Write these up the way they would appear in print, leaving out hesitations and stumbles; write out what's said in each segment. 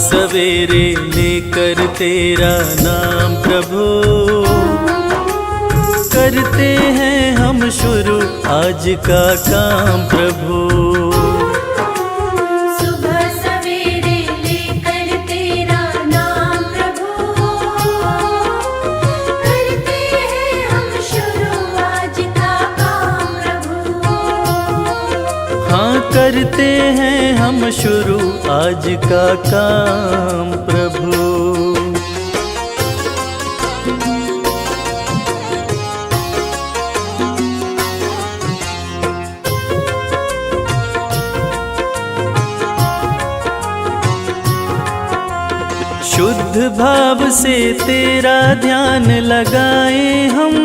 सवेरे लेकर तेरा नाम प्रभु, करते हैं हम शुरू आज का काम प्रभु। सुबह सवेरे लेकर तेरा नाम प्रभु, करते हैं हम शुरू आज का काम प्रभु। हाँ, करते हैं हम शुरू आज का काम प्रभु। शुद्ध भाव से तेरा ध्यान लगाए हम,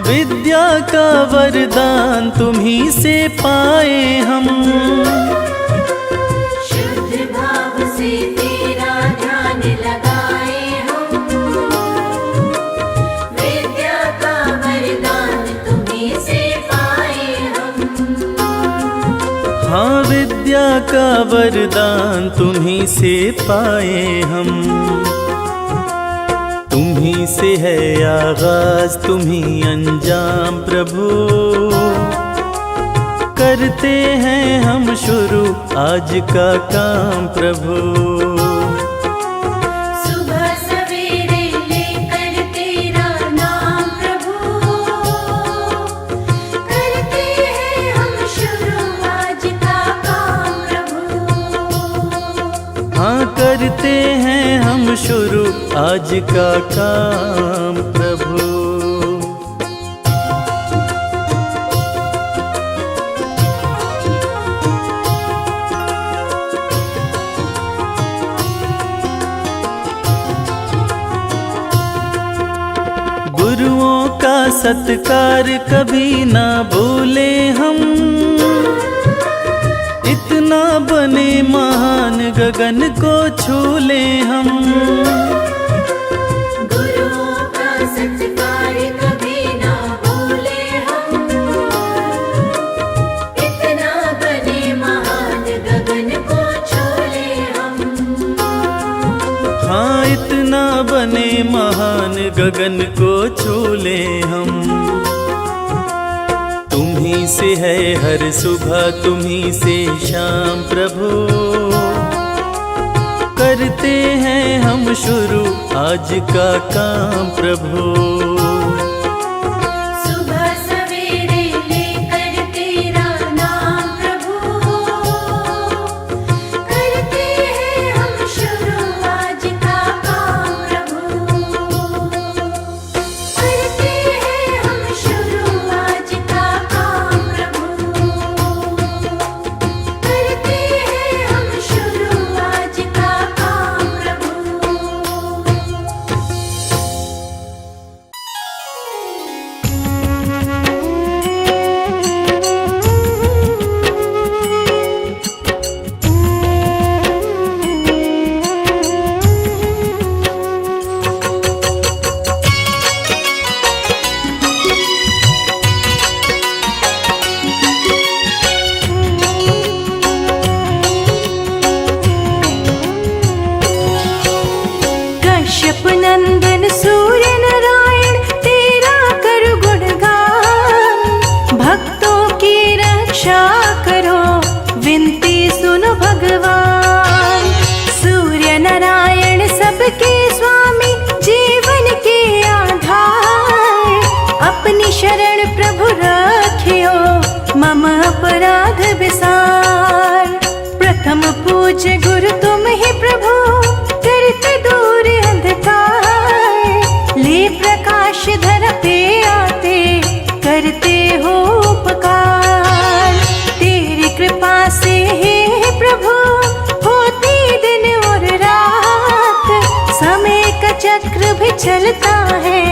विद्या का वरदान तुम्ही से पाए हम। शुद्ध भाव से तेरा ध्यान लगाए हम, विद्या का वरदान तुम्ही से पाए हम। हाँ, विद्या का वरदान तुम्ही से पाए हम। तुम्ही से है आगाज तुम्ही अंजाम प्रभु, करते हैं हम शुरू आज का काम प्रभु। सुबह सवेरे लेकर तेरा नाम प्रभु, करते हैं हम शुरू आज का काम प्रभु। हाँ, करते हैं हम शुरू आज का काम प्रभु। गुरुओं का सत्कार कभी ना भूले हम, इतना बने महान गगन को छू ले हम। गुरुओं का सत्कार कभी ना भूले हम, इतना बने महान गगन को छू ले हम। हाँ, इतना बने महान गगन को छू ले हम। तुम्ही से है हर सुबह तुम्ही से शाम प्रभु, करते हैं हम शुरू आज का काम प्रभु। सुबह सवेरे लेकर तेरा नाम प्रभु, करते हैं हम शुरू आज का काम प्रभु। करते हैं हम शुरू आज का काम प्रभु। करते हैं हम शुरू आज का काम प्रभु। कश्यप नंदन सूर्य नारायण तेरा कर गुणगान, भक्तों की रक्षा करो विनती सुनो भगवान। सूर्य नारायण सबके स्वामी जीवन के आधार, अपनी शरण प्रभु रखियो मम अपराध विसार। प्रथम पूज्य गुरु तुम ही प्रभु, करते दूर अंधकार। ले प्रकाश धर पे आते, करते हो उपकार। तेरी कृपा से हे प्रभु होती दिन और रात, समय का चक्र भी चलता है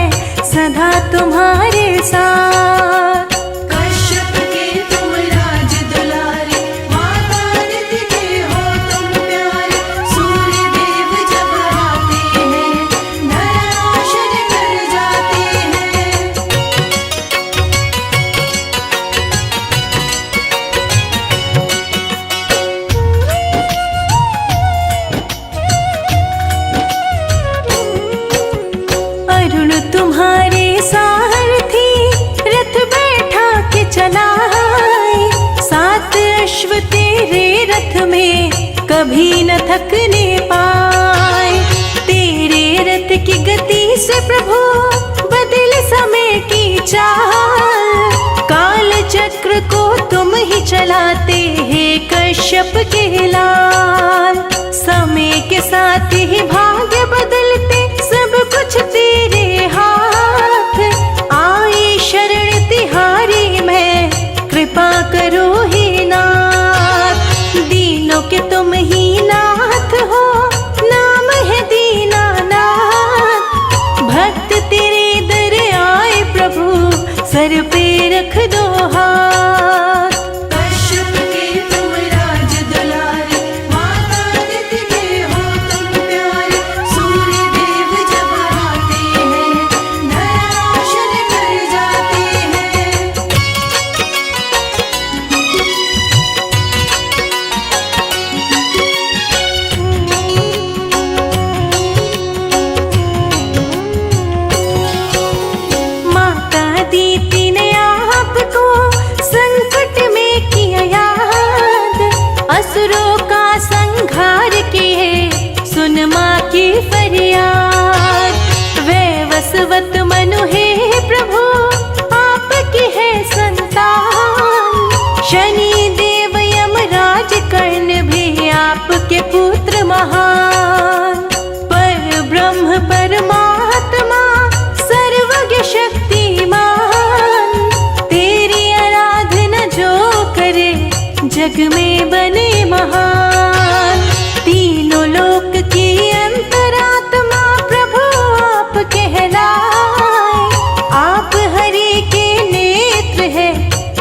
सदा तुम्हारे साथ। कश्यप के तुम राज दुलारे, माता निधि के हो तुम प्यारे। सूर्य देव जब आते हैं, धरा रोशन कर जाते हैं। कभी न थकने पाए। तेरे रथ की गति से प्रभु बदल समय की चाल। काल चक्र को तुम ही चलाते हैं कश्यप के लाल। समय के साथ ही भाग्य बदलते सब कुछ तेरे हाथ। आई शरण तिहारी मैं, कृपा करो हे नाथ। दीनों के तुम ही नाथ हो, नाम है दीनानाथ। भक्त तेरे दर आए प्रभु, सर पे रख दो हाथ। कश्यप के तुम राज दुलारे, माता अदिति के हो तुम प्यारे। सूर्य देव जब आते हैं, धरा रोशन कर जाते हैं। माता दीति ने आपको संकट में किया याद। असुरों का संहार किए, सुन माँ की फरियाद। वैवस्वत मनु है प्रभु, आपकी है संतान। शनि देव यमराज कर्ण भी आपके पुत्र महान। पर ब्रह्म परमात्मा सर्वज्ञ शक्तिमान। तेरी आराधना जो करे, जग में बने महान। तीनों लोक की अंतरात्मा प्रभु आप कहलाए। आप हरि के नेत्र है,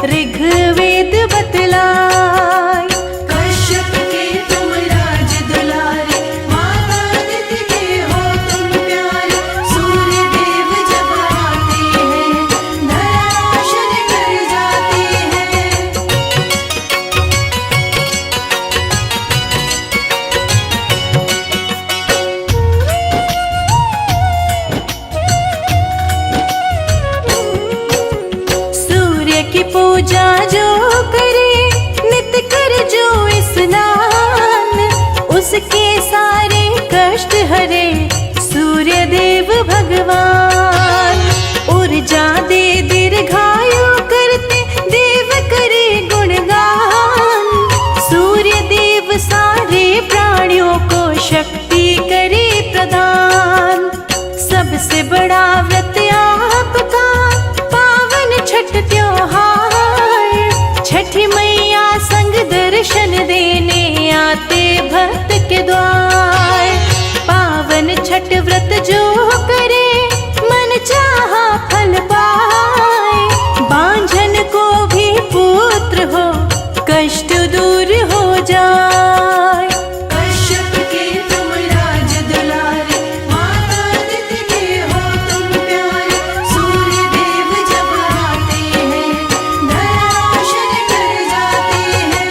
ऋग्वेद बतलाए। कश्यप के तुम राज दुलारे, माता अदिति के हो तुम प्यारे। सूर्य देव जब आते हैं, धरा रोशन कर जाते हैं। सूर्य की पूजा जो करे, नित कर जो स्नान। उसके सारे कष्ट हरे, सूर्य देव भगवान। ऊर्जा दे दीर्घायु करते, देव करे गुणगान। सूर्य देव सारे प्राणियों को शक्ति करे प्रदान। सबसे बड़ा व्रत आपका पावन छठ त्योहार। छठी मैया संग दर्शन देने आते भक्त के द्वार। पावन छठ व्रत जो करे, मन चाहा फल पाए। बांझन को भी पुत्र हो, कष्ट दूर हो जाए। कश्यप के तुम राज दुलारे, माता अदिति के हो तुम प्यारे। सूर्य देव जब आते हैं, धरा रोशन कर जाते हैं।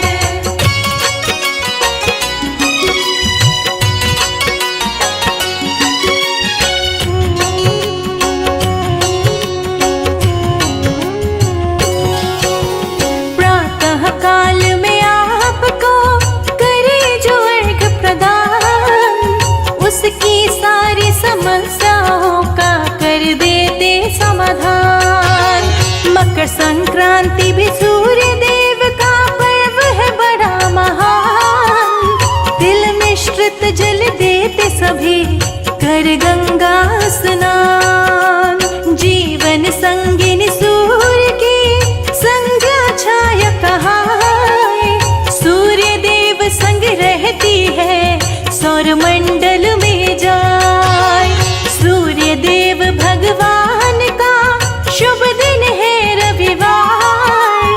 प्रातः काल में आपको करे जो अर्घ प्रदान। उसकी सारी समस्याओं का कर देते समाधान। मकर संक्रांति भी सूर्य देव का पर्व है बड़ा महान। तिल मिश्रित जल देते सभी, कर गंगा स्नान। जीवन संगिनी सूर्य की संज्ञा छाया कहाए। सूर्य देव संग रहती है, सौर मंडल में जाए। सूर्य देव भगवान का शुभ दिन है रविवार।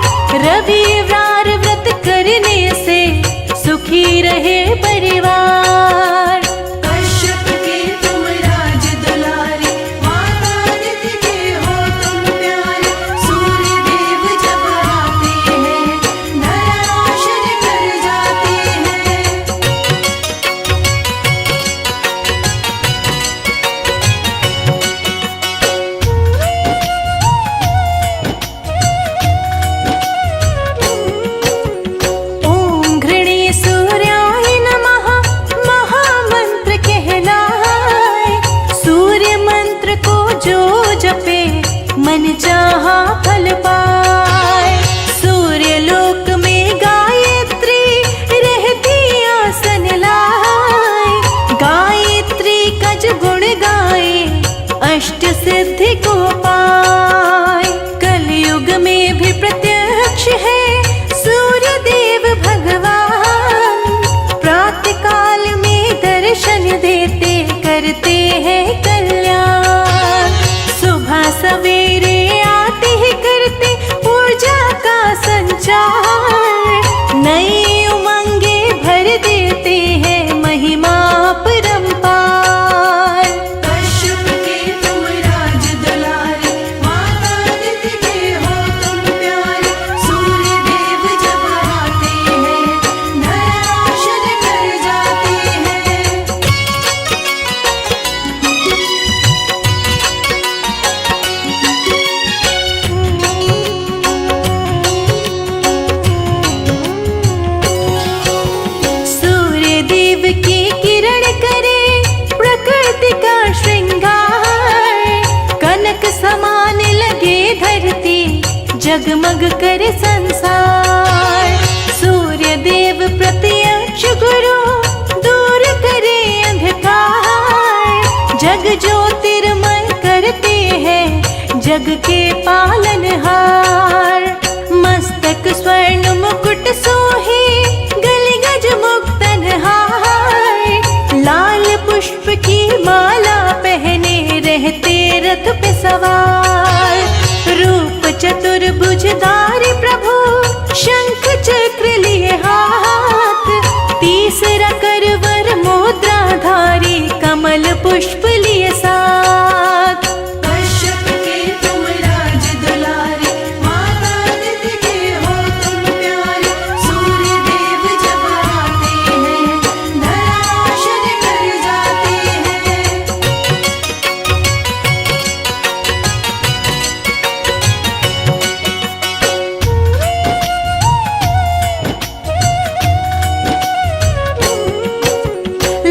रविवार व्रत करने से सुखी रहे परिवार। कश्यप के तुम राज दुलारे, माता अदिति के हो तुम प्यारे। सूर्य देव जब आते हैं, धरा रोशन कर जाते हैं। जो जपे मन चाहा फल पाए। सूर्य लोक में गायत्री रहती आसन लाए। गायत्री का जो गुण गाए अष्ट सिद्धि को पाए। कलयुग में भी प्रत्यक्ष है सूर्य देव भगवान। प्रातः काल में दर्शन देते करते हैं कल्याण। सुबह सवेरे आते ही करते ऊर्जा का संचार। नई उमंगे भर देते हैं महिमा परंपार। कश्यप के तुम राज दुलारे, माता अदिति के हो तुम प्यारे। सूर्य देव जब आते हैं धराशायी कर जाते हैं। सूर्य देव की किरण करे प्रकृति का श्रृंगार। कनक समान लगे धरती जगमग करे संसार। सूर्य देव प्रत्यक्ष गुरु दूर करे अंधकार। जग ज्योतिर्मय करते हैं जग के पालनहार। मस्तक स्वर्ण मुकुट सोहे गले गज मुक्तन हार। लाल पुष्प की माला पहने रहते रथ पे सवार। रूप चतुर्भुजधारी प्रभु शंख चक्र लिए हाथ। तीसरा करवर मुद्राधारी कमल पुष्प लिए साथ। कश्यप के तुम राज दुलारे, माता अदिति के हो तुम प्यारे। सूर्य देव जब आते हैं धराशायी कर जाते हैं।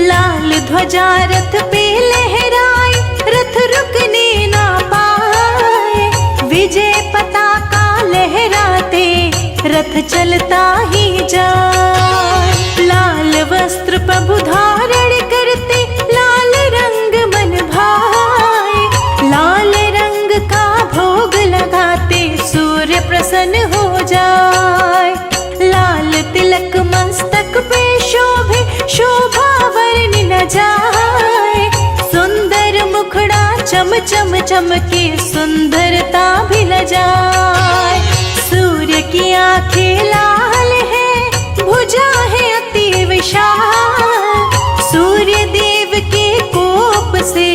लाल ध्वजा रथ पे लहराए, रथ रुकने ना पाए। विजय पताका लहराते रथ चलता ही जाए। लाल वस्त्र प्रभु धारण करते लाल रंग मन भाए। लाल रंग का भोग लगाते सूर्य प्रसन्न हो जाए। लाल तिलक मस्तक पे शोभे शोभा वर्णि न जाए। सुंदर मुखड़ा चम चम चमके सुंदरता भी न जाए। सूर्य की आंखें लाल है भुजा है अति विशाल। सूर्य देव के कोप से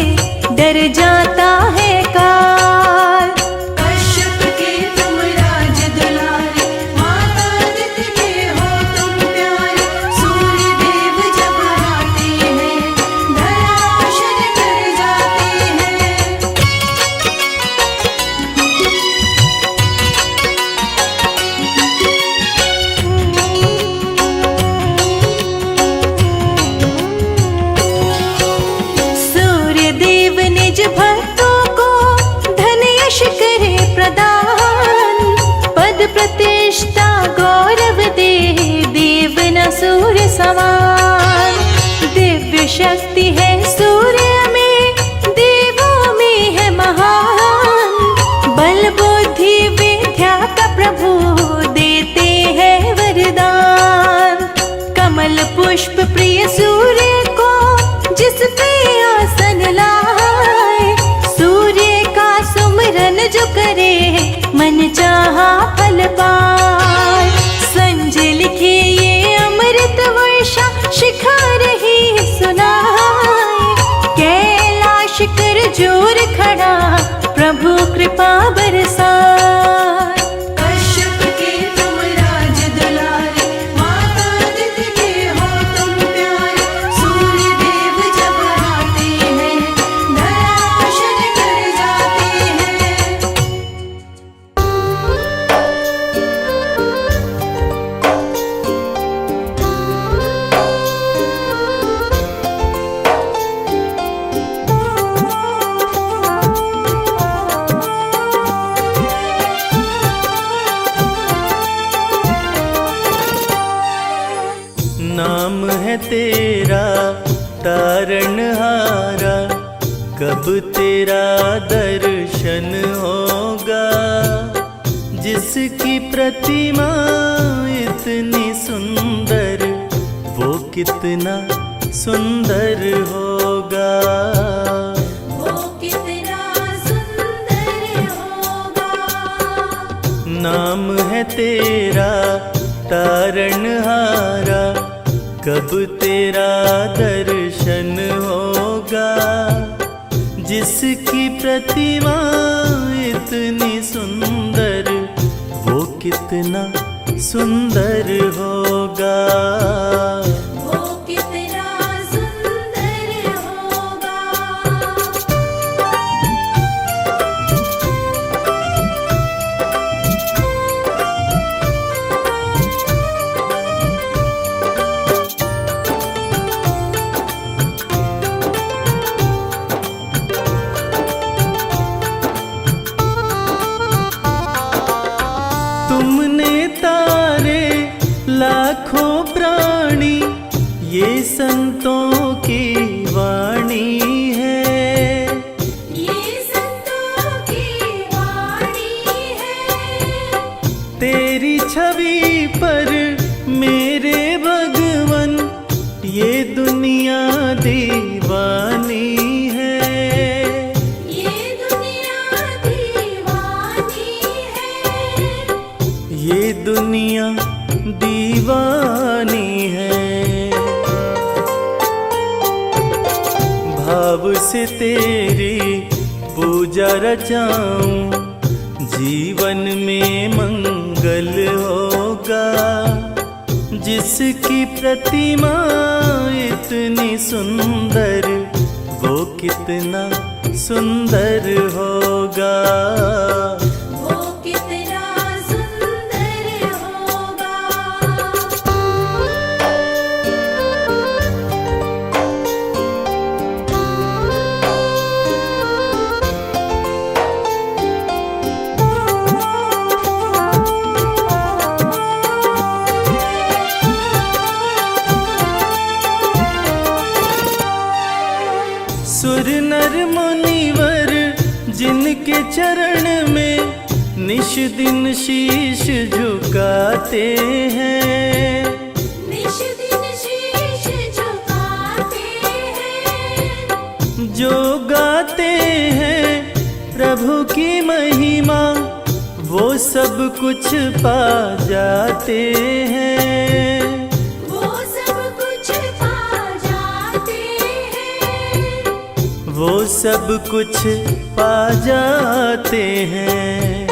डर जाता है काल। कश्यप के तुम राज दुलारे, माता अदिति के हो तुम प्यारे। सूर्य देव जब आते हैं धराशायी कर जाते हैं। सूर्य देव निज भक्तों को धन यश करे प्रदान। पद प्रतिष्ठा गौरव दे देव न सूर्य समान। दिव्य शक्ति है सूर्य में, देवों में है महान। बल बुद्धि विद्या का प्रभु देते हैं वरदान। कमल पुष्प प्रिय सूर्य को जिस पे आसन लाए। सूर्य का सुमिरन जो करे मन चाहा फल पाए। संजय लिखे ये अमृत वर्षा शिखा रही सुनाए। तारणहारा, कब तेरा दर्शन होगा। जिसकी प्रतिमा इतनी सुंदर, वो कितना सुंदर होगा। वो कितना सुंदर होगा। नाम है तेरा तारणहारा, कब तेरा दर्शन होगा। जिसकी प्रतिमा इतनी सुंदर, वो कितना सुंदर होगा। वो कितना सुंदर होगा। तुमने तारे लाखों प्राणी, ये संतों की वाणी है। ये संतों की वाणी है। तेरी छवि पर मेरे भगवन, ये दुनिया दीवानी है। ये दुनिया दीवानी है। ये दुनिया दीवानी है। भाव से तेरी पूजा रचाऊं, जीवन में मंगल होगा। जिसकी प्रतिमा इतनी सुंदर, वो कितना सुंदर होगा। वो कितना सुंदर होगा। सुर नर मुनिवर जिनके चरण में निश दिन शीश झुकाते हैं। निश दिन शीश झुकाते हैं। जो गाते हैं प्रभु की महिमा, वो सब कुछ पा जाते हैं। वो सब कुछ पा जाते हैं। वो सब कुछ पा जाते हैं।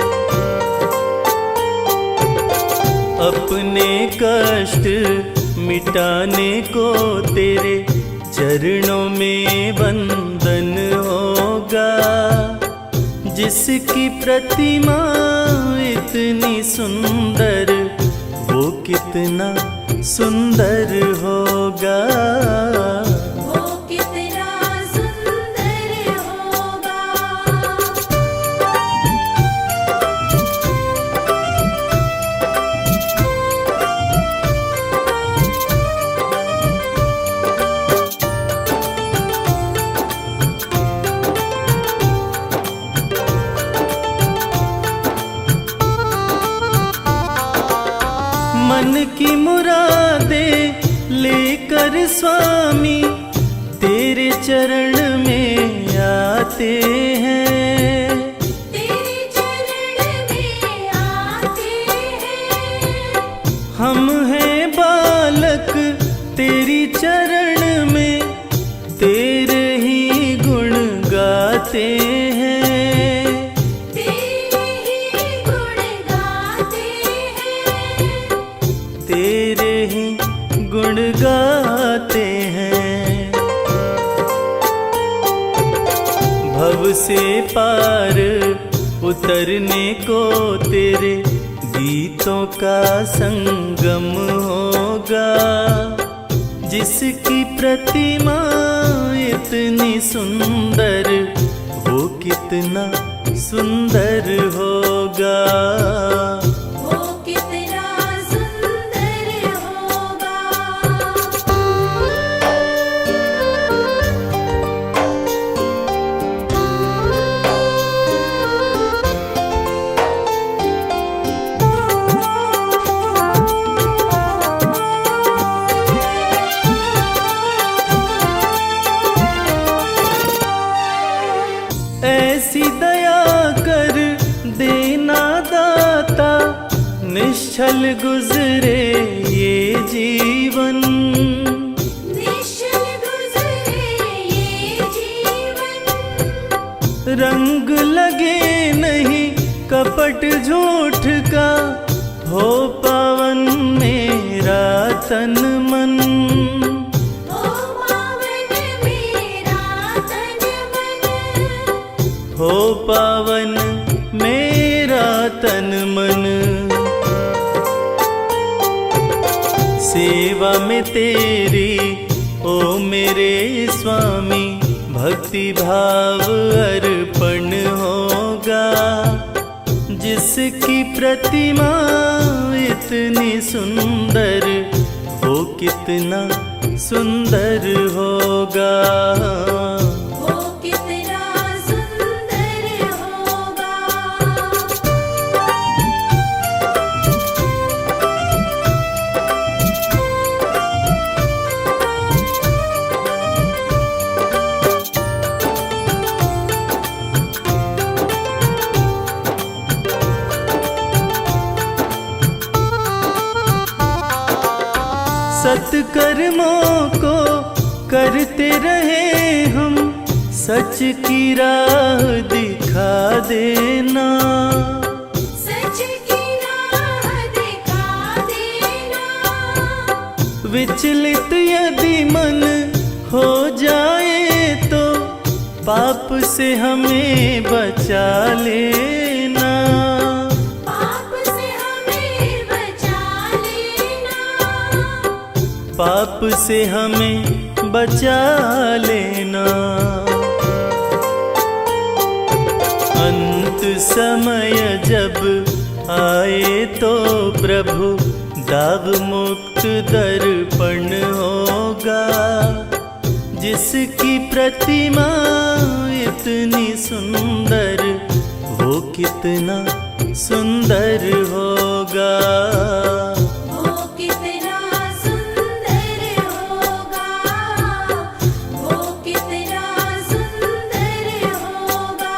अपने कष्ट मिटाने को तेरे चरणों में वंदन होगा। जिसकी प्रतिमा इतनी सुंदर, वो कितना सुंदर होगा। वो कितना सुंदर होगा। मन की मुरादे लेकर स्वामी तेरे चरण में आते हैं। तेरे चरण में आते हैं। हम हैं बालक तेरी चरण में, तेरे ही गुण गाते हैं। तेरे ही गुण गाते हैं। तेरे ही गुण गाते हैं। भव से पार उतरने को तेरे गीतों का संगम होगा। जिसकी प्रतिमा इतनी सुंदर, वो कितना सुंदर होगा। वो कितना सुंदर होगा। निश्चल गुजरे ये जीवन, निश्चल गुजरे ये जीवन। रंग लगे नहीं कपट झूठ का, हो पावन मेरा तन मन, हो पावन मेरा तन मन, हो पावन मेरा तन मन। सेवा में तेरी ओ मेरे स्वामी, भक्ति भाव अर्पण होगा। जिसकी प्रतिमा इतनी सुंदर, वो कितना सुंदर होगा, वो कितना सुंदर होगा। सत्कर्मों को करते रहे हम, सच की राह दिखा देना, सच की राह दिखा देना। विचलित यदि मन हो जाए तो, पाप से हमें बचा लेना, पाप से हमें बचा लेना, पाप से हमें बचा लेना। अंत समय जब आए तो प्रभु, दाव मुक्त दर्पण होगा। जिसकी प्रतिमा इतनी सुंदर, वो कितना सुंदर होगा, वो कितना सुंदर होगा, वो कितना सुंदर होगा।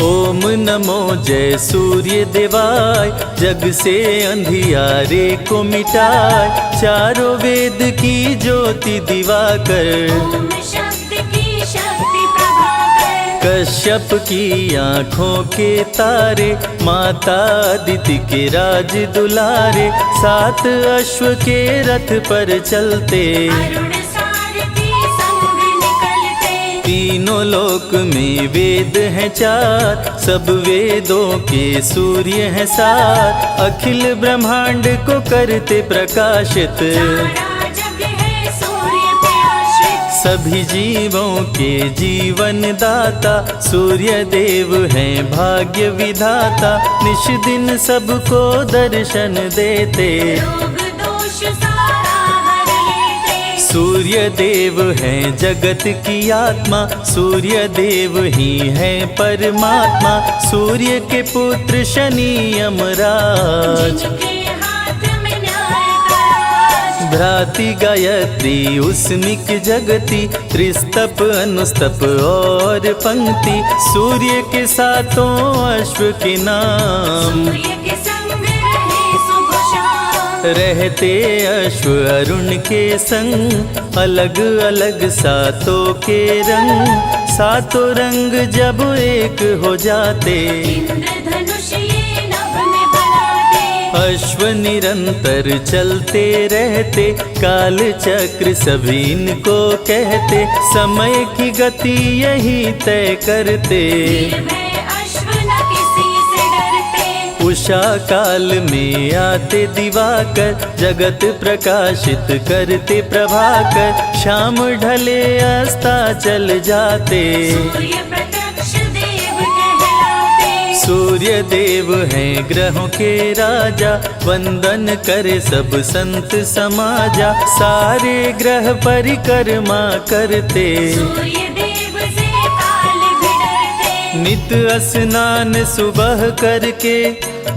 ओम नमो जय सूर्य देवाय, जग से अंधियारे को मिटाय। चारों वेद की ज्योति दिवाकर, ओम शब्द की शक्ति प्रभाकर। कश्यप की आँखों के तारे, माता अदिति के राज दुलारे। सात अश्व के रथ पर चलते, अरुण सारथी संग निकलते। तीनों लोक में वेद हैं चार, सब वेदों के सूर्य हैं सात। अखिल ब्रह्मांड को करते प्रकाशित, सारा जग है सूर्य पे आश्रित। सभी जीवों के जीवन दाता, सूर्य देव हैं भाग्य विधाता। निश दिन सबको दर्शन देते, रोग दोष सारा हर लेते। सूर्य देव हैं जगत की आत्मा, सूर्य देव ही हैं परमात्मा। सूर्य के पुत्र शनि यमराज, जिनके हाथ में न्याय का राज। भ्राति गायत्री उस्मिक जगति, त्रिस्तप अनुस्तप और पंक्ति। सूर्य के सातों अश्व के नाम, सूर्य के संग रहे सुबह शाम। रहते अश्व अरुण के संग, अलग अलग सातों के रंग। सातों रंग जब एक हो जाते, इंद्रधनुष ये नभ में बनाते। अश्व निरंतर चलते रहते, काल चक्र सभी इनको कहते। समय की गति यही तय करते, निर्भय अश्व न किसी से डरते। उषा काल में आते दिवाकर, जगत प्रकाशित करते प्रभाकर। शाम ढले अस्ता चल जाते, सूर्य प्रत्यक्ष देव कहलाते। सूर्य देव हैं ग्रहों के राजा, वंदन करे सब संत समाजा। सारे ग्रह परिक्रमा करते, सूर्य देव से काल भी डरते। नित स्नान सुबह करके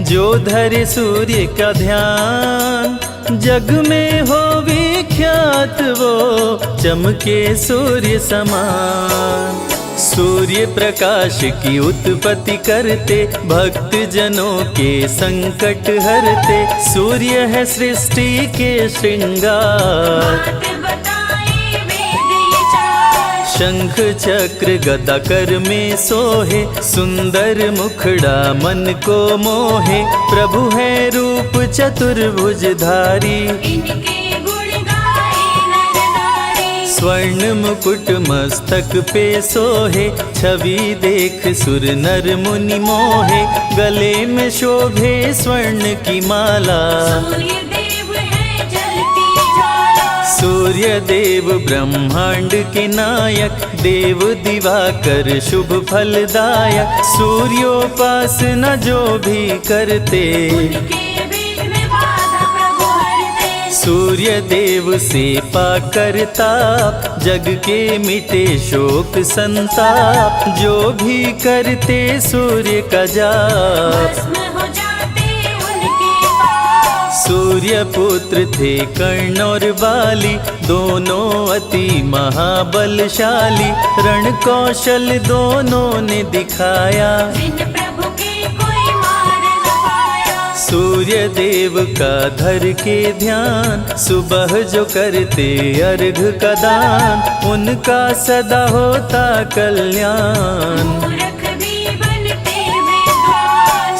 जो धरे सूर्य का ध्यान, जग में हो विख्यात वो चमके सूर्य समान। सूर्य प्रकाश की उत्पत्ति करते, भक्त जनों के संकट हरते, सूर्य है सृष्टि के श्रृंगार। शंख चक्र गदा कर में सोहे, सुंदर मुखड़ा मन को मोहे, प्रभु है रूप चतुर्भुजधारी। स्वर्ण मुकुट मस्तक पे सोहे, छवि देख सुर नर मुनि मोहे, गले में शोभे स्वर्ण की माला। सूर्य देव ब्रह्मांड के नायक, देव दिवाकर शुभ फलदायक, सूर्योपासना जो भी करते, सूर्य देव से पाकर ताप, जग के मिटे शोक संताप, जो भी करते सूर्य का जाप। सूर्य पुत्र थे कर्ण और बाली, दोनों अति महाबलशाली, रण कौशल दोनों ने दिखाया। सूर्य देव का धर के ध्यान, सुबह जो करते अर्घ का दान, उनका सदा होता कल्याण।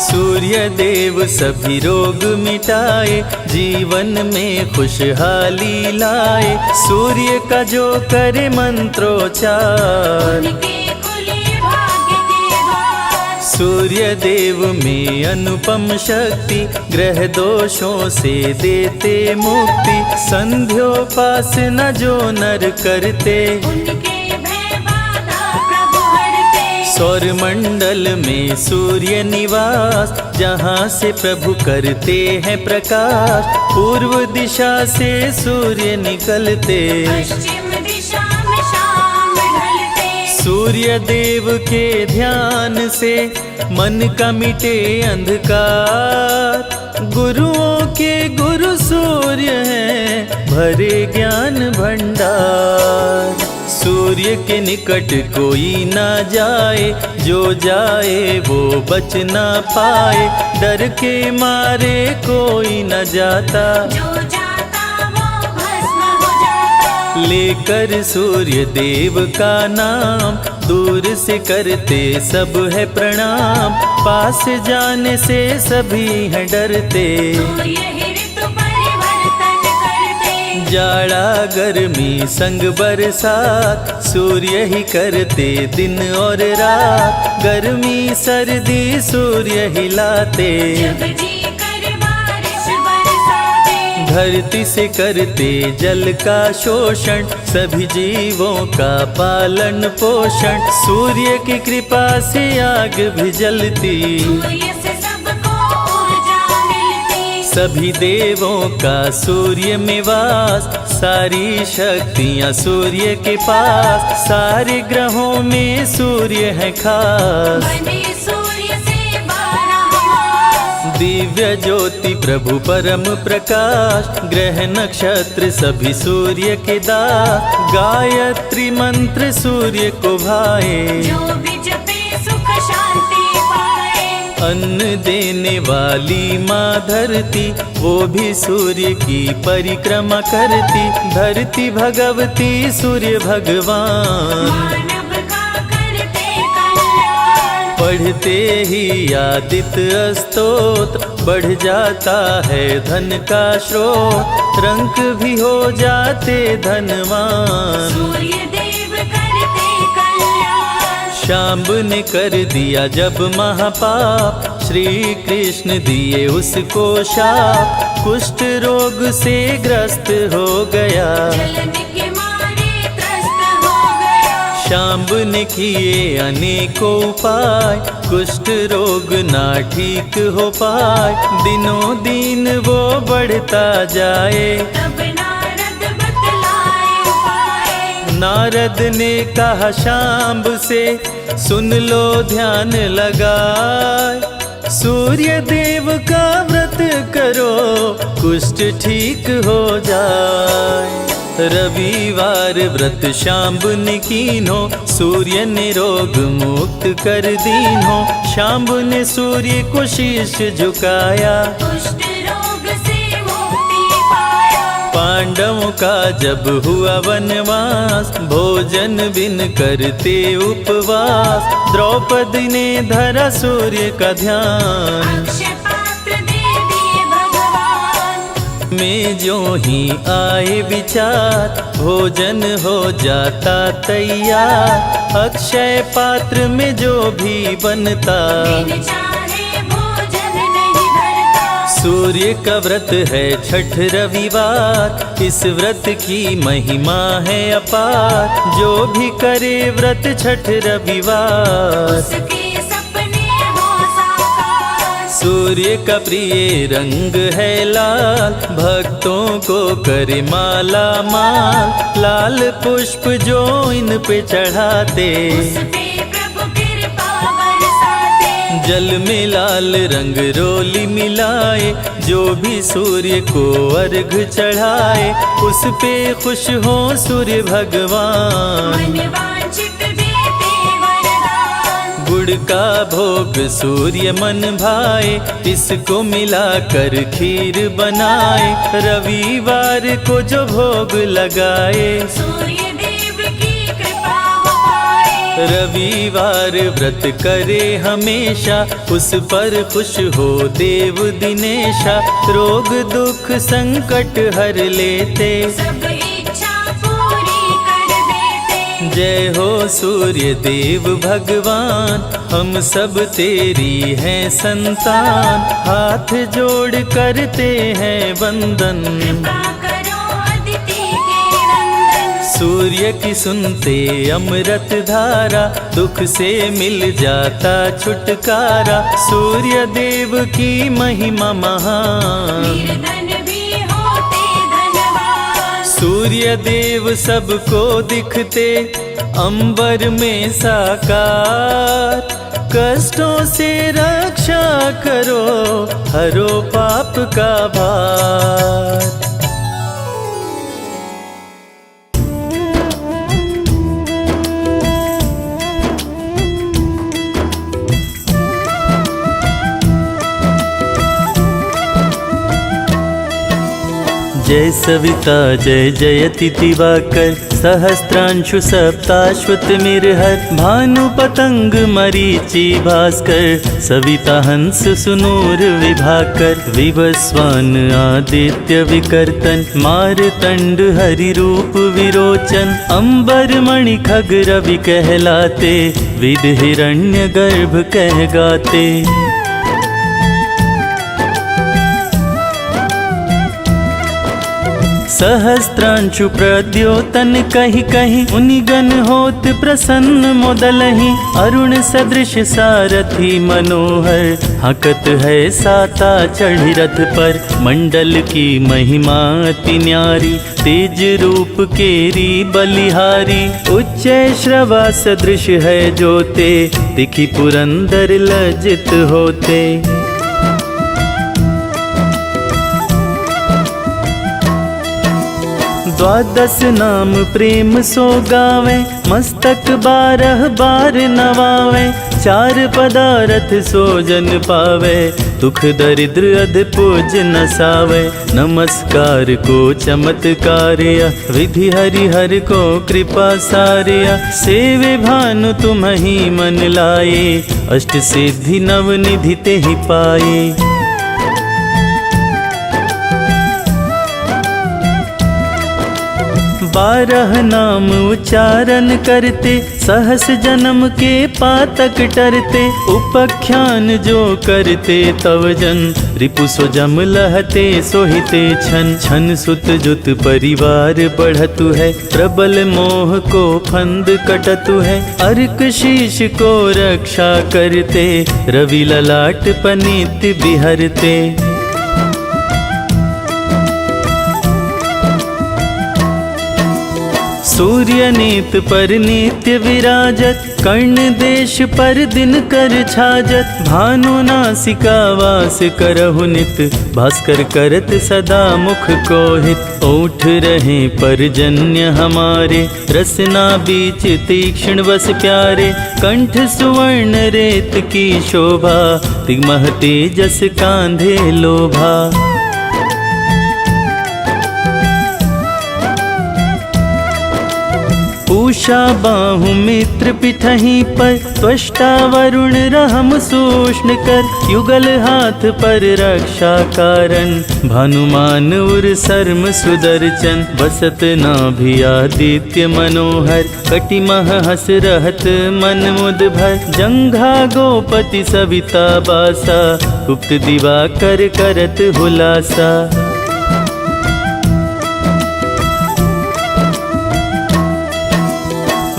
सूर्य देव सभी रोग मिटाए, जीवन में खुशहाली लाए, सूर्य का जो करे मंत्रोच्चार। सूर्य देव में अनुपम शक्ति, ग्रह दोषों से देते मुक्ति, संध्योपासना जो नर करते, सौर मंडल में सूर्य निवास, जहाँ से प्रभु करते हैं प्रकाश, पूर्व दिशा से सूर्य निकलते, सूर्य देव के ध्यान से मन का मिटे अंधकार, गुरुओं के गुरु सूर्य हैं भरे ज्ञान भंडार। सूर्य के निकट कोई ना जाए, जो जाए वो बच ना पाए, डर के मारे कोई न जाता, वो भस्म हो जाता। लेकर सूर्य देव का नाम, दूर से करते सब है प्रणाम, पास जाने से सभी हैं डरते। जाड़ा गर्मी संग बरसात, सूर्य ही करते दिन और रात, गर्मी सर्दी सूर्य ही लाते, धरती से करते जल का शोषण, सभी जीवों का पालन पोषण, सूर्य की कृपा से आग भी जलती, सभी देवों का सूर्य में वास, सारी शक्तियाँ सूर्य के पास, सारे ग्रहों में सूर्य है खास। दिव्य ज्योति प्रभु परम प्रकाश, ग्रह नक्षत्र सभी सूर्य के दास, गायत्री मंत्र सूर्य को भाए, अन्न देने वाली माँ धरती, वो भी सूर्य की परिक्रमा करती, धरती भगवती सूर्य भगवान। पढ़ते ही आदित्य स्तोत्र, बढ़ जाता है धन का स्रोत, रंक भी हो जाते धनवान। शाम्ब ने कर दिया जब महापाप, श्री कृष्ण दिए उसको शाप, कुष्ठ रोग से ग्रस्त हो गया, शाम्ब ने किए अनेकों उपाय, कुष्ठ रोग ना ठीक हो पाए, दिनों दिन वो बढ़ता जाए, नारद ने कहा शांब से, सुन लो ध्यान लगाए, सूर्य देव का व्रत करो कुष्ठ ठीक हो जाए। रविवार व्रत शांब ने कीन्हो, सूर्य ने रोग मुक्त कर दीन्हो। शांब ने सूर्य को शीश झुकाया, कुष्ठ रोग से मुक्ति पाया। पांडवों का जब हुआ वनवास, भोजन बिन करते उपवास, द्रौपदी ने धरा सूर्य का ध्यान। अक्षय पात्र दे दिए भगवान, में जो ही आए विचार, भोजन हो जाता तैयार। अक्षय पात्र में जो भी बनता, बिन चाहे भोजन नहीं भरता। सूर्य का व्रत है छठ रविवार, इस व्रत की महिमा है अपार। जो भी करे व्रत छठ रविवार, उसके सपने हो साकार। सूर्य का प्रिय रंग है लाल, भक्तों को करे माला माल। लाल पुष्प जो इन पे चढ़ाते, उस पे प्रभु कृपा बरसाते। जल में लाल रंग रोली मिलाए, जो भी सूर्य को अर्घ चढ़ाए, उस पे खुश हो सूर्य भगवान। मन वांछित देते वरदान, गुड़ का भोग सूर्य मन भाए, इसको मिलाकर खीर बनाए। रविवार को जो भोग लगाए, सूर्य देव की कृपा हो पाए। रविवार व्रत करे हमेशा, उस पर खुश हो देव दिनेशा। रोग दुख संकट हर लेते, सब इच्छा पूरी कर देते। जय हो सूर्य देव भगवान, हम सब तेरी हैं संतान। हाथ जोड़ करते हैं वंदन, कृपा करो अदिति के नंदन। सूर्य की सुनते अमृत धारा, दुख से मिल जाता छुटकारा। सूर्य देव की महिमा महान, निर्धन भी होते धनवान। सूर्य देव सबको दिखते अंबर में साकार। कष्टों से रक्षा करो, हरो पाप का भार। जय सविता जय जयति दिवाकर, सहस्त्रांशु सप्ताश्वतमिर्हर। भानु पतंग मरीचि भास्कर, सविता हंस सुनूर विभाकर। विवस्वान आदित्य विकर्तन, मारतंड हरि रूप विरोचन। अंबर मणि खग रवि कहलाते, विद हिरण्य गर्भ कह गाते। सहस्त्रांशु प्रद्योतन कहि कहि, मुनिगण होत प्रसन्न मोदलहि। अरुण सदृश सारथी मनोहर, हकत है साता चढ़ी रथ पर। मंडल की महिमा अति न्यारी, तेज रूप केरी बलिहारी। उच्च श्रवा सदृश है जोते, दिखि पुरंदर लज्जित होते। द्वादश नाम प्रेम सो गावे, मस्तक 12 बार नवावे। 4 पदारथ सो जन पावे, दुख दरिद्र अध पूज नसावे। नमस्कार को चमत्कार्य, विधि हरि हर को कृपा सार्य। सेवे भानु तुम ही मन लाए, अष्ट सिद्धि नव निधि ते ही पाए। 12 नाम उच्चारण करते, सहस जन्म के पातक टरते। उपख्यान जो करते तव जन, रिपु सो जम लहते सोहिते छन। छन सुत जुत परिवार बढ़तु है, प्रबल मोह को फंद कटतु है। अर्क शीश को रक्षा करते, रवि ललाट पनीत बिहरते। सूर्य नीत पर नित्य विराजत, कर्ण देश पर दिन कर छाजत। भानु नासिका वास करहु नित, भास्कर करत सदा मुख कोहित। ओठ रहे परजन्य हमारे, रसना बीच तीक्ष्ण बस प्यारे। कंठ सुवर्ण रेत की शोभा, तिगमह तेजस कांधे लोभा। पूषा बाहु मित्र पिठहीं पर, त्वष्टा वरुण रहम सूष्ण कर। युगल हाथ पर रक्षा कारण, भानुमान उर सर्म सुदर्शन। बसत नाभि आदित्य मनोहर, कटिमह हस रहत मन मुद भर। जंघा गोपति सविता बासा, गुप्त दिवाकर करत हुलासा।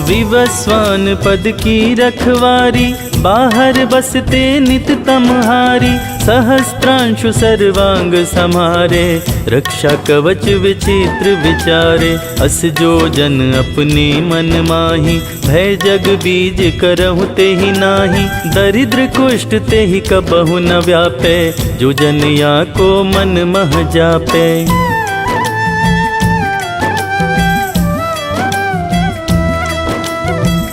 विवस्वान पद की रखवारी, बाहर बसते नित तमहारी। सहस्त्रांशु सर्वांग समारे, रक्षा कवच विचित्र विचारे। अस जो जन अपने मन माही, भय जग बीज करहु तेहि नाही। दरिद्र कुष्ठ तेहि कबहु न व्यापे, जो जन या को मन मह जापे।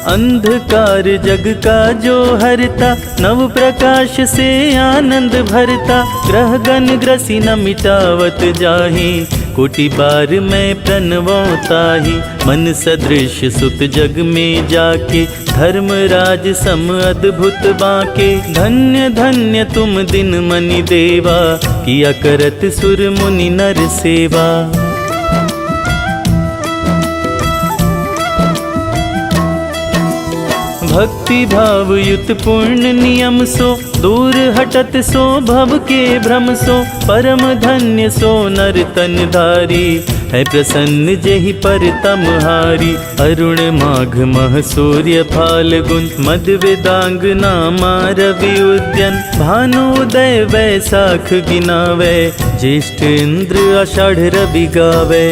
अंधकार जग का जो हरता, नव प्रकाश से आनंद भरता। ग्रह गण ग्रसी न मिटावत जाहि, कोटि बार मैं प्रणवताहि। मन सदृश सुत जग में जाके, धर्मराज सम अद्भुत बाके। धन्य धन्य तुम दिन मनि देवा, किया करत सुर मुनि नर सेवा। भक्ति भाव युत पूर्ण नियम सो, दूर हटत सो भव के भ्रम सो। परम धन्य सो नर तन धारी, है प्रसन्न जेहि पर तमहारी। अरुण माघ मह सूर्य फाल्गुन, मद वेदांग नामा रवि उद्यन। भानुदय वैसाख गिनावे, ज्येष्ठ इंद्र आषाढ़ रवि गावे।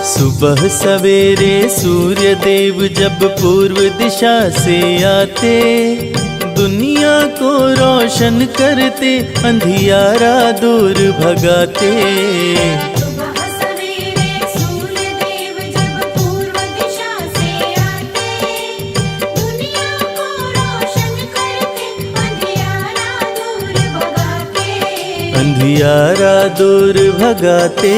सुबह सवेरे सूर्य देव जब पूर्व दिशा से आते, दुनिया को रोशन करते, अंधियारा दूर भगाते। सुबह सवेरे सूर्य देव जब पूर्व दिशा से आते, दुनिया को रोशन करते, अंधियारा दूर भगाते। अंधियारा दूर भगाते।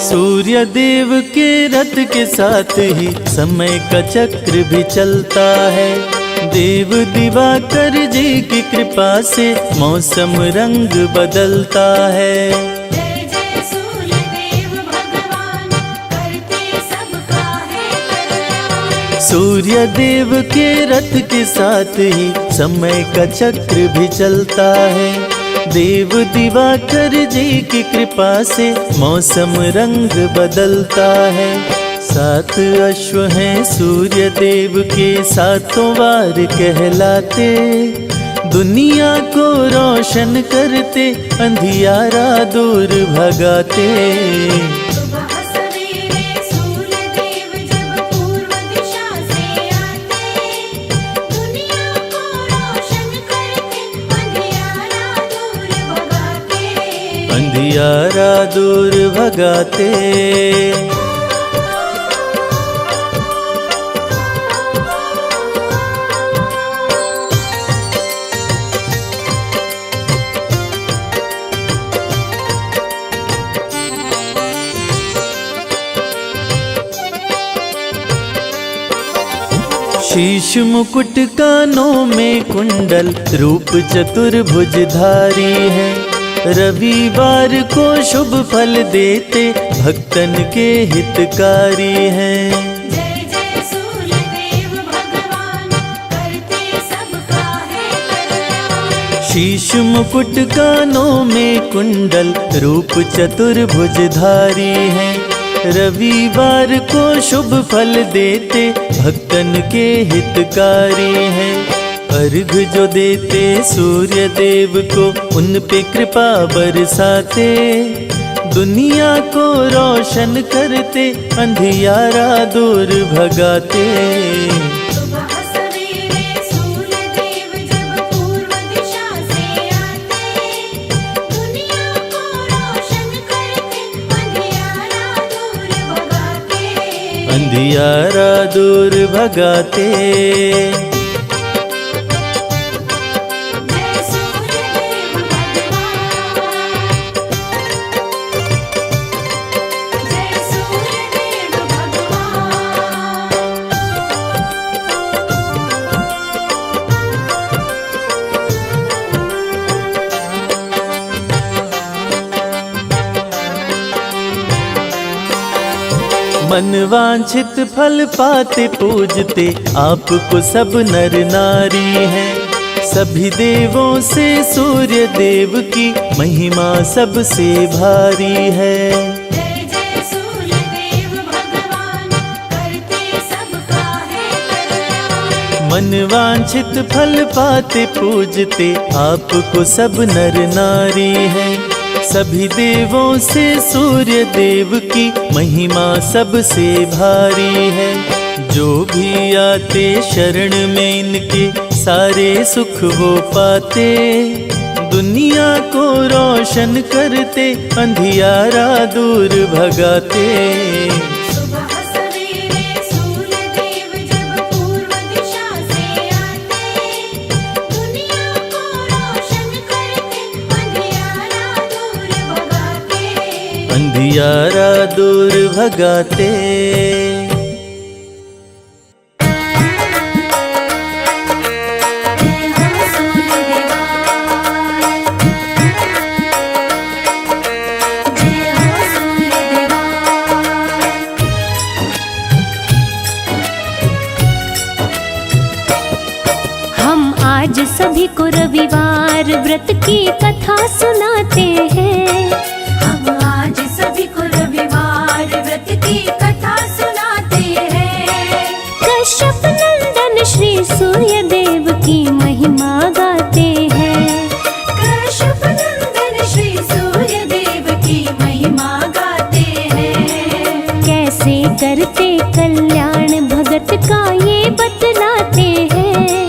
सूर्य देव के रथ के साथ ही समय का चक्र भी चलता है। देव दिवाकर जी की कृपा से मौसम रंग बदलता है। जय जय सूर्य देव भगवान, करते सबका है कल्याण। सूर्य देव के रथ के साथ ही समय का चक्र भी चलता है। देव दिवाकर जी की कृपा से मौसम रंग बदलता है। 7 अश्व हैं सूर्य देव के, सातों वार कहलाते। दुनिया को रोशन करते, अंधियारा दूर भगाते। सुबह सवेरे सूर्य देव जब पूर्व दिशा से आते, दुनिया को रोशन करते, अंधियारा दूर भगाते। अंधियारा दूर भगाते। शीश मुकुट कानों में कुंडल, रूप चतुर्भुजधारी है। रविवार को शुभ फल देते, भक्तन के हितकारी हैं। जय जय सूर्य देव भगवान, करते सबका है कल्याण। शीश मुकुट कानों में कुंडल, रूप चतुर्भुजधारी है। रविवार को शुभ फल देते, भक्तन के हितकारी हैं। अर्घ जो देते सूर्य देव को, उन पे कृपा बरसाते। दुनिया को रोशन करते, अंधियारा दूर भगाते। सुबह सवेरे सूर्य देव जब पूर्व दिशा से आते, दुनिया को रोशन करते, अंधियारा दूर भगाते। अंधियारा दूर भगाते। जय सूर्य देव भगवान, जय सूर्य देव भगवान। मन वांछित फल पाते पूजते, आपको सब नर नारी हैं। सभी देवों से सूर्य देव की महिमा सबसे भारी है। जय जय सूर्य देव भगवान, करते सबका है कल्याण। मन वांछित फल पाते पूजते, आपको सब नर नारी हैं। सभी देवों से सूर्य देव की महिमा सबसे भारी है। जो भी आते शरण में इनके, सारे सुख वो पाते। दुनिया को रोशन करते, अंधियारा दूर भगाते। सुबह सवेरे सूर्य देव जब पूर्व दिशा से आते, दुनिया को रोशन करते, अंधियारा दूर भगाते। अंधियारा दूर भगाते। जय हो सूर्य देवा, जय हो सूर्य देवा। हम आज सभी को रविवार व्रत की कथा सुनाते हैं। हम आज सभी को रविवार व्रत की कथा सुनाते हैं। कश्यप नंदन श्री सूर्य देव की महिमा गाते हैं। कश्यप नंदन श्री सूर्य देव की महिमा गाते हैं। कैसे करते कल्याण भगत का ये बतलाते हैं।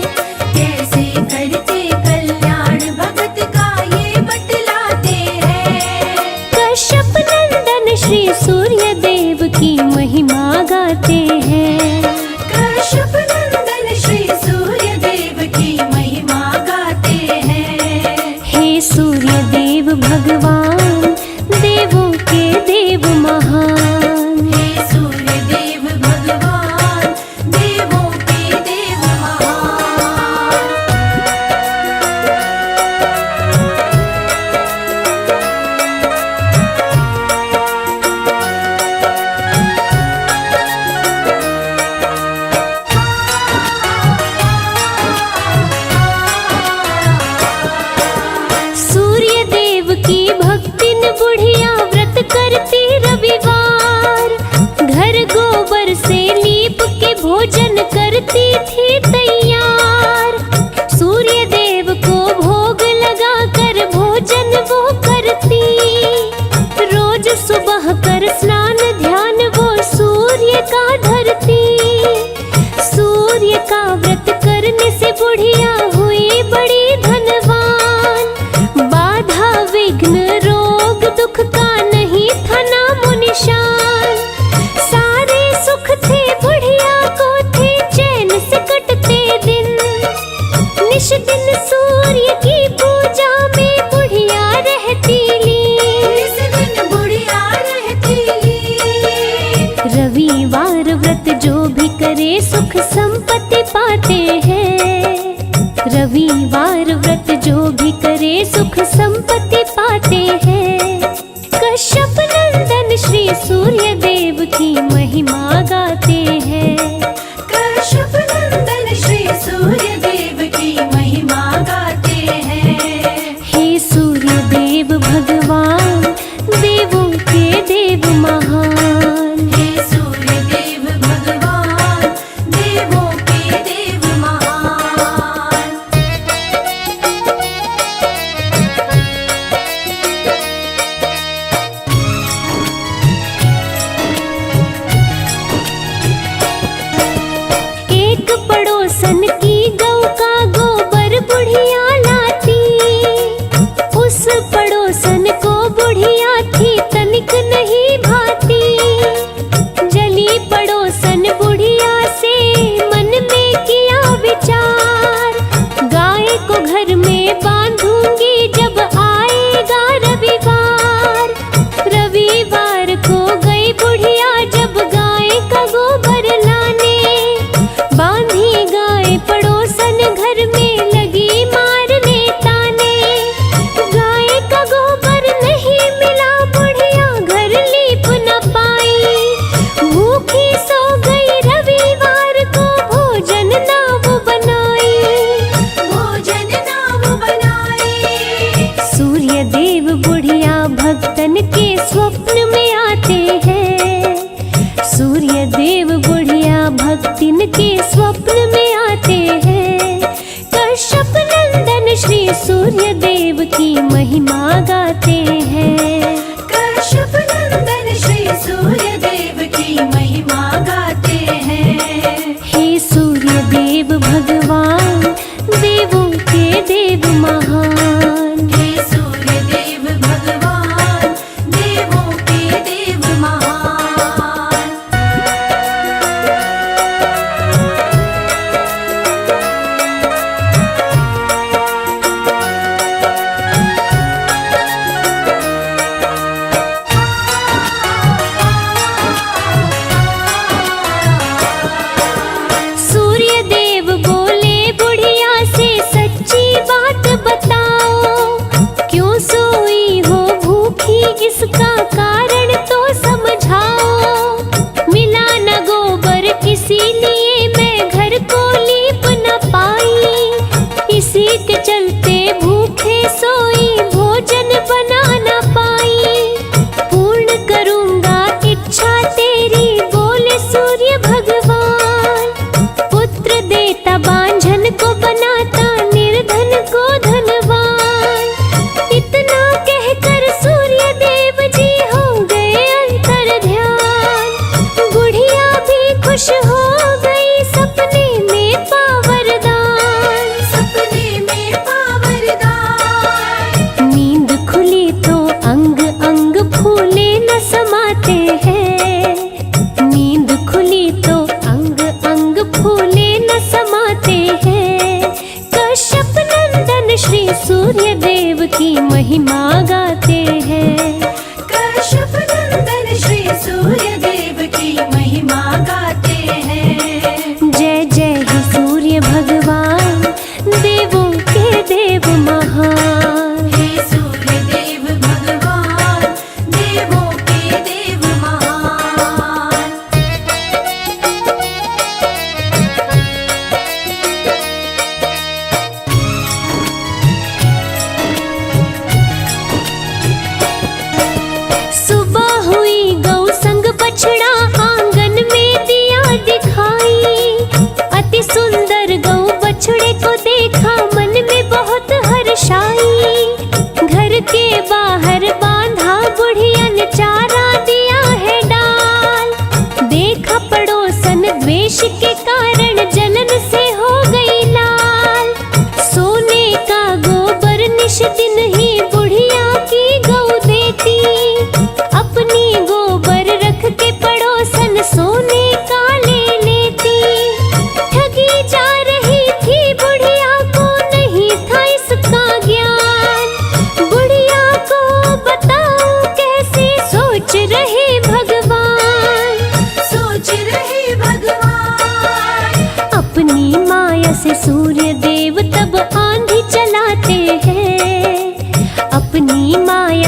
कैसे करते कल्याण भगत का ये बतलाते हैं। कश्यप नंदन श्री सूर्य देव की महिमा गाते हैं। कश्यप नंदन श्री सूर्य देव की महिमा गाते हैं। हे सूर्य देव भगवान, देवों के देव महान। हे सूर्य देव भगवान, देवों के देव महान। सूर्य देव की भक्तिन बुढ़िया व्रत करती रविवार। घर गोबर से लीप के भोजन करती थी तैयार। सूर्य देव को भोग लगा कर भोजन वो करती। रोज सुबह कर स्नान ध्यान वो सूर्य का धरती। सूर्य का व्रत करने से बुढ़िया हुई बड़ी धनवान। बाधा विघ्न रोग दुख का नहीं था नामो निशान। सारे सुख थे बुढ़िया को, थे चैन से कटते दिन। निश दिन सूर्य की पूजा में बुढ़िया रहती लीन। इस दिन बुढ़िया रहती लीन। रविवार व्रत जो भी करे सुख संपत्ति पाते हैं। रविवार व्रत जो भी करे सुख संपत्ति पाते हैं। कश्यप नंदन श्री सूर्य देव की महिमा गाते हैं। कश्यप नंदन श्री सूर्य देव की महिमा गाते हैं। हे सूर्य देव भगवान, देवों के देव महान। हे सूर्य देव भगवान, देवों के देव महान। एक पड़ोसन की गौ का गोबर बुढ़िया लाती। उस पड़ोसन को बुढ़िया थी तनिक नहीं भाती। जली पड़ोसन बुढ़िया से मन में किया विचार। गाय को घर में बांधूंगी जब आएगा रविवार। रविवार को गई बुढ़िया जब गाय का गोबर लाने। बांधी गाय पड़ोसन घर में लगी मारने ताने। गाय का गोबर नहीं मिला बुढ़िया घर लीप न पाई। भूखी सो गई रविवार को भोजन ना वो बनाई। भोजन ना वो बनाए। सूर्य देव बुढ़िया भक्तन के स्वप्न में आते हैं। सूर्य देव बुढ़िया भक्तिन के स्वप्न में आते हैं। कश्यप नंदन श्री सूर्य देव की महिमा गाते हैं। कश्यप नंदन श्री सूर्य देव की महिमा गाते हैं। हे सूर्य देव भगवान, देवों के देव महान। हे सूर्य देव भगवान, देवों के देव महान। सूर्य देव बोले बुढ़िया से सच्ची बात बताओ। क्यों सोई हो भूखी इसका कारण तो समझाओ। मिला न गोबर इसीलिए मैं घर को लीप न पाई। इसी के चलते भूखे सोई भोजन बना न पाई। पूर्ण करूंगा इच्छा तेरी बोले सूर्य भगवान। पुत्र देता बांझन को बनाता निर्धन को धनवान। इतना कहकर सूर्य देव जी हो गए अंतर ध्यान। बुढ़िया भी खुश हो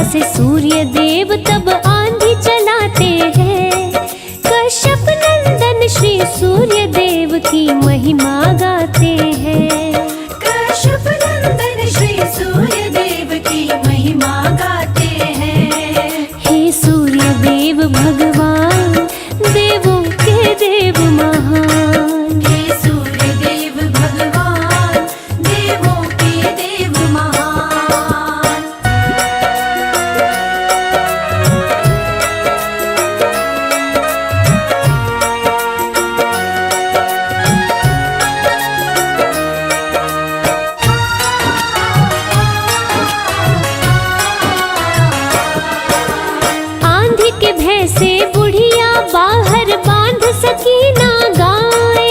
से सूर्य देव तब आंधी चलाते हैं। कश्यप नंदन श्री सूर्य देव की महिमा गाते हैं। कश्यप नंदन श्री सूर्य देव की महिमा गाते हैं। हे सूर्य देव भगवान, देवों के देव महान। हे सूर्य देव भगवान, देवों के देव महान। आंधी के भय से बुढ़िया बाहर बांध सकी ना गाय।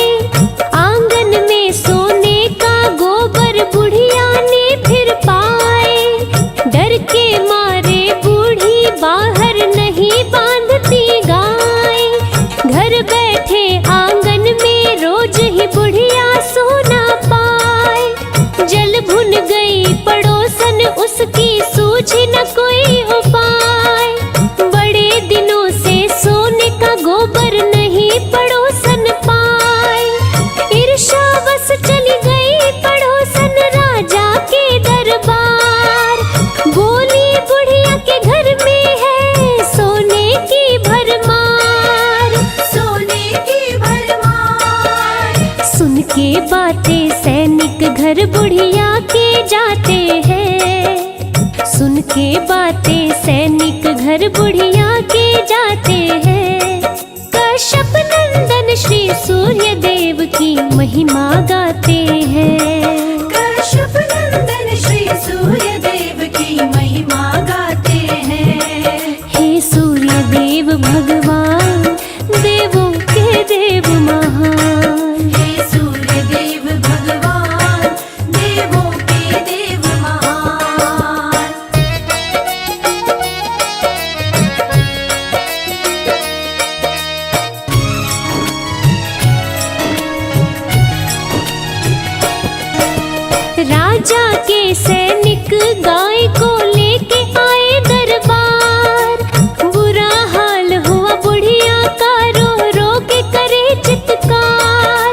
आंगन में सोने का गोबर बुढ़िया ने फिर पाए। डर के मारे बूढ़ी बाहर नहीं बांधती गाय। घर बैठे आंगन में रोज ही बुढ़िया सोना पाए। जल भुन गई पड़ोसन उसकी सूझी न कोई उपाय। बड़े दिनों से सोने का गोबर नहीं पड़ोसन पाए। ईर्ष्यावश चली गई पड़ोसन राजा के दरबार। बोली बुढ़िया के घर में है सोने की भरमार। सोने की भरमार। सुन के बातें सैनिक घर बुढ़िया के जाते हैं। सुन के बातें सैनिक घर बुढ़िया के जाते हैं। कश्यप नंदन श्री सूर्य देव की महिमा गाते हैं। कश्यप नंदन श्री सूर्य देव की महिमा गाते हैं। हे सूर्य देव भगवान, देवों के देव महान। हे सूर्य देव भगवान, देवों के देव महान। राजा के सैनिक गाय को लेके आए दरबार। बुरा हाल हुआ बुढ़िया का, रो रो के करे चित्कार।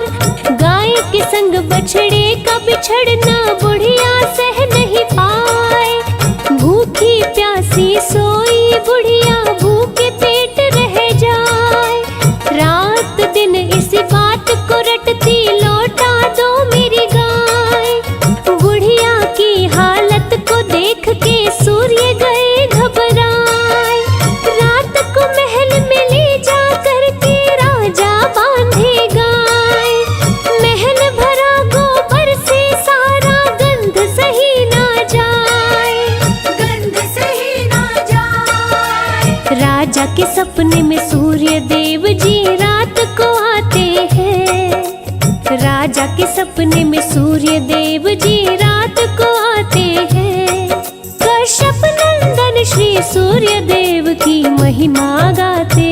गाय के संग बछड़े का बिछड़ना बुढ़िया सह नहीं पाए। भूखी प्यासी सोई बुढ़िया भूखे पेट रह जाए। रात दिन इसी बात को रटती, लौटा दो मेरी गाय। बुढ़िया की हालत को देख के सूर्य गए घबराए। रात को महल में ले जा करके राजा बांधे गाय। महल भरा गोबर से सारा गंध सही ना जाए। गंध सही ना जाए। राजा के सपने में सूर्य देव जी रात को आते हैं। राजा के सपने में सूर्य देव जी रात को आते हैं। कश्यप नंदन श्री सूर्य देव की महिमा गाते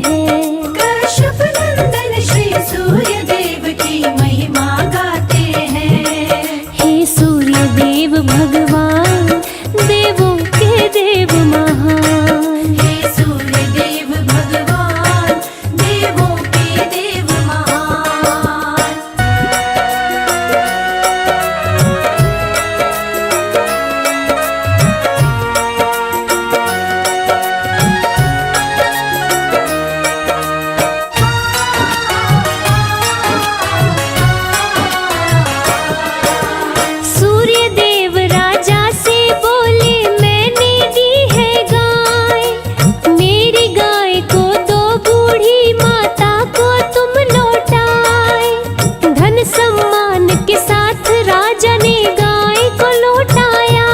हैं। कश्यप नंदन श्री सूर्य देव की महिमा गाते हैं। हे सूर्य देव भगवान, देवों के देव महान। हे सूर्य देव भगवान, देवों के देव महान। सूर्य देव राजा से बोले, मैंने दी है गाय। मेरी गाय को दो बूढ़ी माता को तुम लौटाए। धन सम्मान के साथ राजा ने गाय को लौटाया।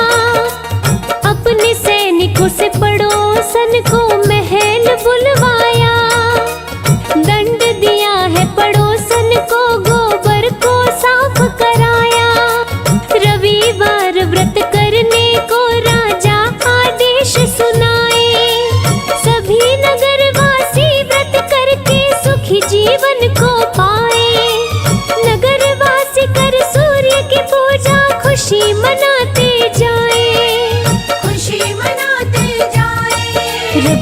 अपने सैनिकों से पड़ोसन को महल बुलवाया। दंड दिया है पड़ोसन को, गोबर को साफ कराया। रविवार व्रत करने को राजा आदेश सुनाए। सभी नगरवासी व्रत करके सुखी जीवन को पाए। नगरवासी कर सूर्य की पूजा, खुशी मनाते जाए। खुशी मनाते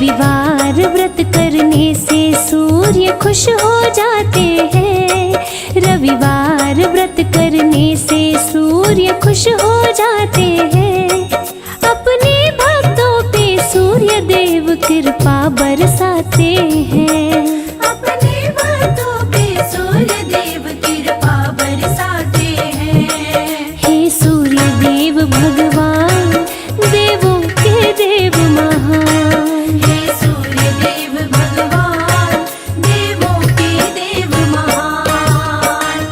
रविवार व्रत करने से सूर्य खुश हो जाते हैं। रविवार व्रत करने से सूर्य खुश हो जाते हैं। अपने भक्तों पे सूर्य देव कृपा बरसाते हैं। अपने भक्तों पे सूर्य देव कृपा बरसाते हैं। हे सूर्य देव भगवान, देवों के देव महान। हे सूर्य देव भगवान, देवों के देव महान।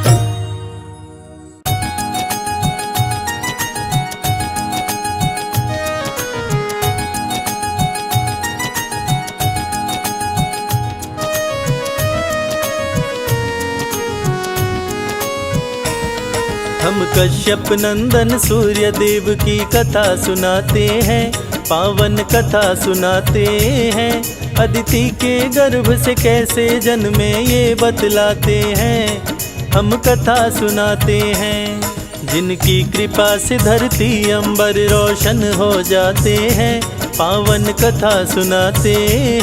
हम कश्यप नंदन सूर्य देव की कथा सुनाते हैं, पावन कथा सुनाते हैं। अदिति के गर्भ से कैसे जन्मे ये बतलाते हैं, हम कथा सुनाते हैं। जिनकी कृपा से धरती अंबर रोशन हो जाते हैं, पावन कथा सुनाते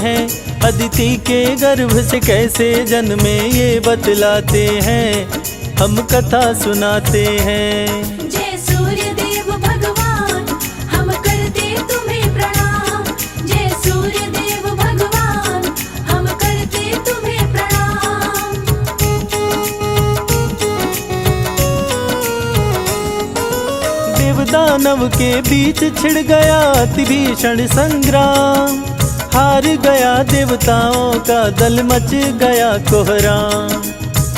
हैं। अदिति के गर्भ से कैसे जन्मे ये बतलाते हैं, हम कथा सुनाते हैं। जय सूर्य देव भगवान, हम करते तुम्हें प्रणाम। जय सूर्य देव भगवान, हम करते तुम्हें प्रणाम। देवदानव के बीच छिड़ गया अति भीषण संग्राम। हार गया देवताओं का दल, मच गया कोहराम।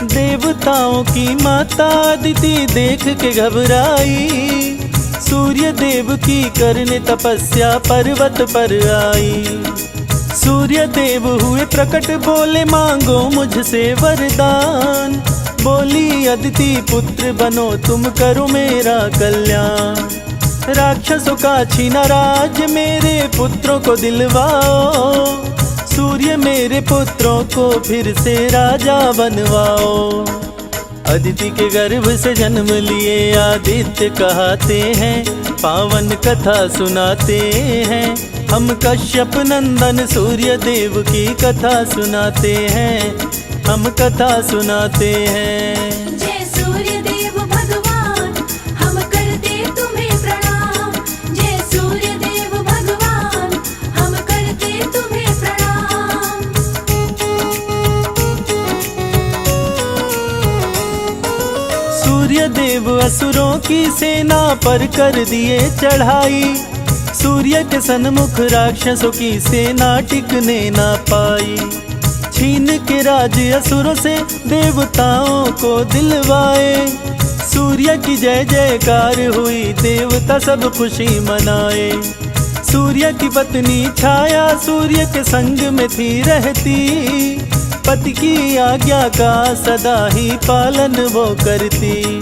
देवताओं की माता अदिति देख के घबराई, सूर्य देव की करने तपस्या पर्वत पर आई। सूर्य देव हुए प्रकट, बोले मांगो मुझसे वरदान। बोली अदिति पुत्र बनो तुम, करो मेरा कल्याण। राक्षसों का छीना राज्य, मेरे पुत्रों को दिलवाओ। सूर्य मेरे पुत्रों को फिर से राजा बनवाओ। अदिति के गर्भ से जन्म लिए आदित्य कहते हैं, पावन कथा सुनाते हैं। हम कश्यप नंदन सूर्य देव की कथा सुनाते हैं, हम कथा सुनाते हैं। जय सूर्य देव भगवान, हम करते तुम्हें प्रणाम। जय सूर्य देव भगवान, हम करते तुम्हें प्रणाम। सूर्य देव असुरों की सेना पर कर दिए चढ़ाई। सूर्य के सन्मुख राक्षसों की सेना टिकने ना पाई। छीन के राज असुरों से देवताओं को दिलवाए। सूर्य की जय जयकार हुई, देवता सब खुशी मनाए। सूर्य की पत्नी छाया सूर्य के संग में थी रहती। पति की आज्ञा का सदा ही पालन वो करती।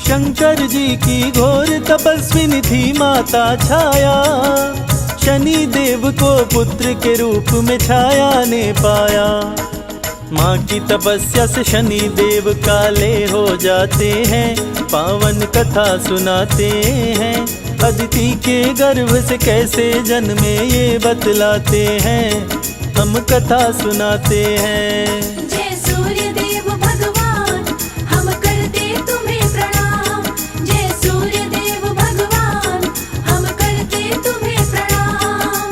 शंकर जी की घोर तपस्विनी थी माता छाया। शनि देव को पुत्र के रूप में छाया ने पाया। माँ की तपस्या से शनि देव काले हो जाते हैं, पावन कथा सुनाते हैं। अदिति के गर्भ से कैसे जन्मे ये बतलाते हैं, हम कथा सुनाते हैं। जय सूर्य देव भगवान, हम करते तुम्हें प्रणाम। जय सूर्य देव भगवान, हम करते तुम्हें प्रणाम।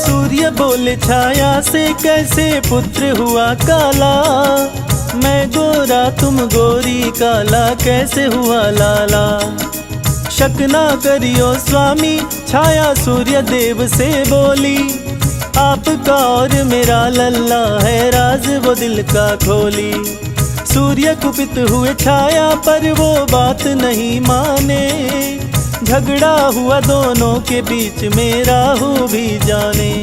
सूर्य बोले छाया से कैसे पुत्र हुआ काला। मैं गोरा तुम गोरी, काला कैसे हुआ लाला। शक ना करियो स्वामी, छाया सूर्य देव से बोली। आपका और मेरा लल्ला है, राज वो दिल का खोली। सूर्य कुपित हुए छाया पर वो बात नहीं माने। झगड़ा हुआ दोनों के बीच में, राहु भी जाने।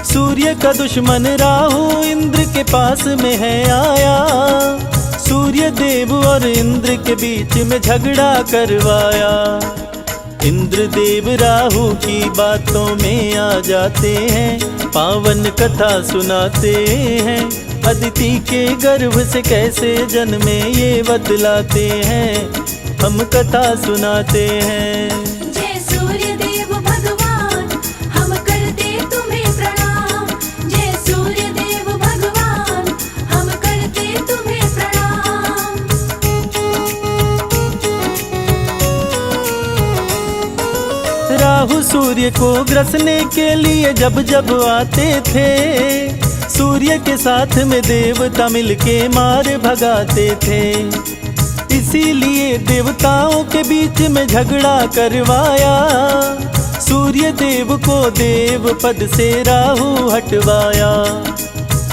सूर्य का दुश्मन राहु इंद्र के पास में है आया। सूर्य देव और इंद्र के बीच में झगड़ा करवाया। इंद्र देव राहु की बातों में आ जाते हैं, पावन कथा सुनाते हैं। अदिति के गर्भ से कैसे जन्मे ये बतलाते हैं, हम कथा सुनाते हैं। जय सूर्य देव भगवान, हम करते तुम्हें प्रणाम। जय सूर्य देव भगवान, हम करते तुम्हें प्रणाम। राहु सूर्य को ग्रसने के लिए जब जब आते थे, सूर्य के साथ में देवता मिलके मार भगाते थे। इसीलिए देवताओं के बीच में झगड़ा करवाया, सूर्य देव को देव पद से राहु हटवाया।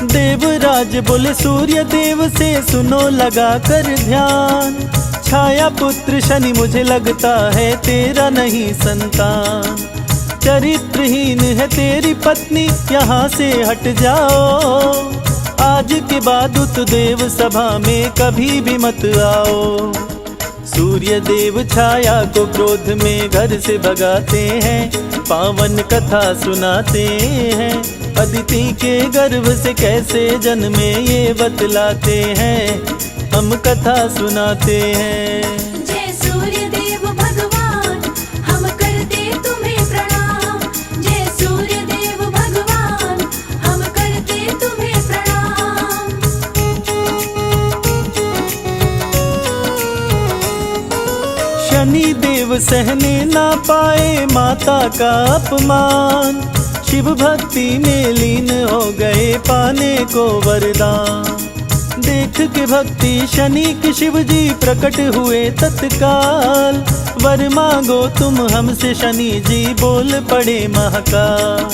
देवराज बोले सूर्य देव से सुनो लगा कर ध्यान, छाया पुत्र शनि मुझे लगता है तेरा नहीं संतान। चरित्रहीन है तेरी पत्नी, यहाँ से हट जाओ, आज के बाद उत देव सभा में कभी भी मत आओ। सूर्य देव छाया को क्रोध में घर से भगाते हैं, पावन कथा सुनाते हैं। अदिति के गर्भ से कैसे जन्मे ये बतलाते हैं, हम कथा सुनाते हैं। जय सूर्य देव भगवान, हम करते तुम्हें प्रणाम। जय सूर्य देव भगवान, हम करते तुम्हें प्रणाम। शनि देव सहने ना पाए माता का अपमान, शिव भक्ति में लीन हो गए पाने को वरदान। देख के भक्ति शनि के शिव जी प्रकट हुए तत्काल, वर मांगो तुम हमसे शनि जी बोल पड़े महाकाल।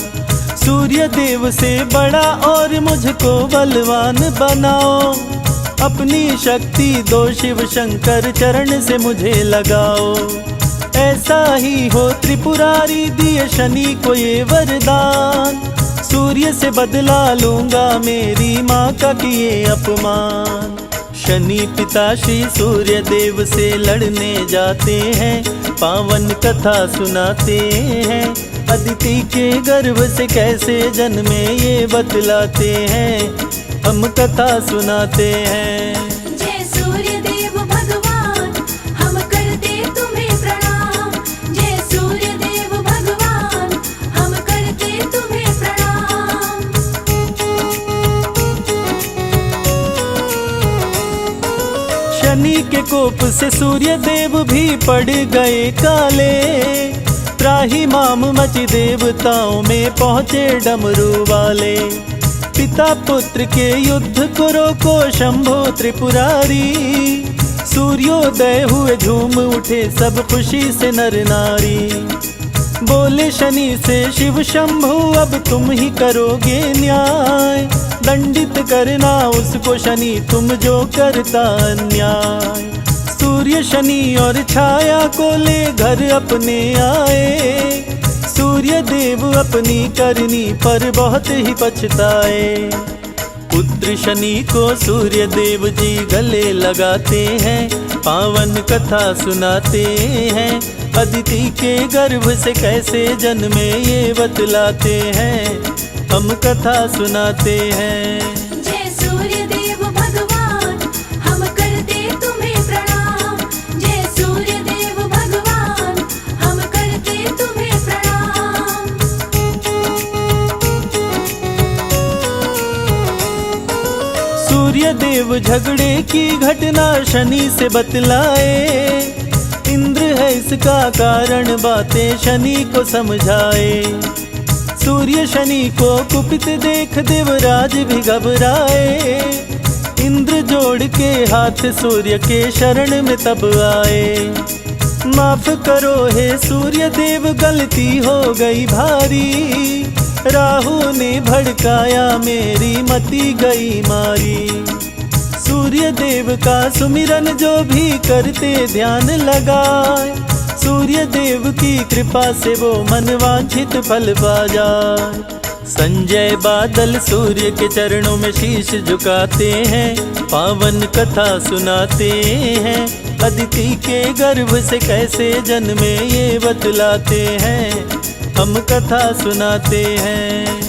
सूर्य देव से बड़ा और मुझको बलवान बनाओ, अपनी शक्ति दो शिव शंकर चरण से मुझे लगाओ। ऐसा ही हो त्रिपुरारी दिए शनि को ये वरदान, सूर्य से बदला लूंगा मेरी माँ का किए अपमान। शनि पिता श्री सूर्य देव से लड़ने जाते हैं, पावन कथा सुनाते हैं। अदिति के गर्भ से कैसे जन्मे ये बतलाते हैं, हम कथा सुनाते हैं। जय सूर्य देव भगवान, हम करते तुम्हें प्रणाम। जय सूर्य देव भगवान, हम करते तुम्हें प्रणाम। शनि के कोप से सूर्य देव भी पड़ गए काले, त्राही माम मची देवताओं में पहुँचे डमरू वाले। पिता पुत्र के युद्ध को रोको शंभो त्रिपुरारी, सूर्योदय हुए झूम उठे सब खुशी से नर नारी। बोले शनि से शिव शंभु अब तुम ही करोगे न्याय, दंडित करना उसको शनि तुम जो करता अन्याय। सूर्य शनि और छाया को ले घर अपने आए, सूर्य देव अपनी करनी पर बहुत ही पछताए। पुत्र शनि को सूर्य देव जी गले लगाते हैं, पावन कथा सुनाते हैं। अदिति के गर्भ से कैसे जन्मे ये बतलाते हैं, हम कथा सुनाते हैं। जय सूर्य देव भगवान, हम करते तुम्हें प्रणाम। जय सूर्य देव भगवान, हम करते तुम्हें प्रणाम। सूर्य देव झगड़े की घटना शनि से बतलाए, इंद्र है इसका कारण बातें शनि को समझाए। सूर्य शनि को कुपित देख देवराज भी घबराए, इंद्र जोड़ के हाथ सूर्य के शरण में तब आए। माफ करो हे सूर्य देव गलती हो गई भारी, राहु ने भड़काया मेरी मति गई मारी। सूर्य देव का सुमिरन जो भी करते ध्यान लगाए, सूर्य देव की कृपा से वो मनवांछित फल पा जाए। संजय बादल सूर्य के चरणों में शीश झुकाते हैं, पावन कथा सुनाते हैं। अदिति के गर्भ से कैसे जन्मे ये बतलाते हैं, हम कथा सुनाते हैं।